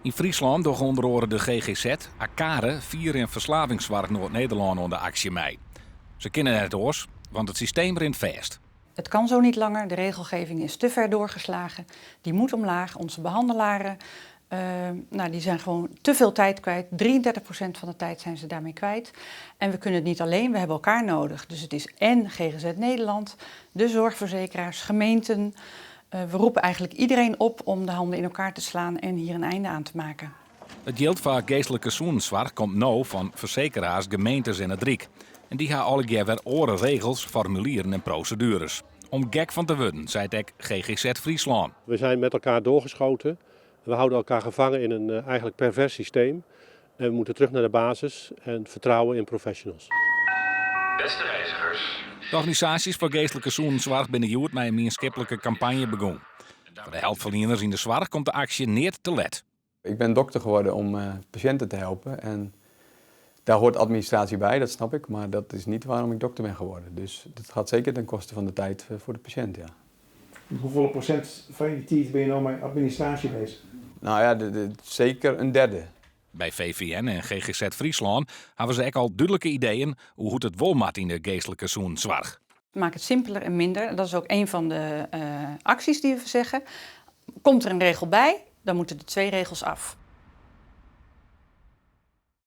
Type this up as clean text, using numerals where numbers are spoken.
In Friesland doen onder andere de GGZ, Akare, 4 in verslavingszorg Noord-Nederland onder actie mee. Ze kennen het oors, want het systeem rint vast. Het kan zo niet langer, de regelgeving is te ver doorgeslagen. Die moet omlaag. Onze behandelaren die zijn gewoon te veel tijd kwijt. 33% van de tijd zijn ze daarmee kwijt. En we kunnen het niet alleen, we hebben elkaar nodig. Dus het is en GGZ Nederland, de zorgverzekeraars, gemeenten. We roepen eigenlijk iedereen op om de handen in elkaar te slaan en hier een einde aan te maken. Het geld voor geestelijke zoenzorg komt nou van verzekeraars, gemeentes en het Rijk. En die gaan alle keer weer oren regels, formulieren en procedures. Om gek van te worden, zei het GGZ Friesland. We zijn met elkaar doorgeschoten. We houden elkaar gevangen in een eigenlijk pervers systeem. En we moeten terug naar de basis en vertrouwen in professionals. Beste reizigers. De organisaties voor geestelijke zoenzorg binnen Joert met een maatschappelijke campagne begon. Voor de helpverleners in de zorg komt de actie niet te let. Ik ben dokter geworden om patiënten te helpen en daar hoort administratie bij, dat snap ik, maar dat is niet waarom ik dokter ben geworden. Dus dat gaat zeker ten koste van de tijd voor de patiënt, ja. Hoeveel procent van je tijd ben je nou met administratie bezig? Nou ja, zeker een derde. Bij VVN en GGZ Friesland hebben ze ook al duidelijke ideeën hoe het wol moet in de geestelijke zoenzorg. Maak het simpeler en minder. Dat is ook een van de acties die we zeggen. Komt er een regel bij, dan moeten de 2 regels af.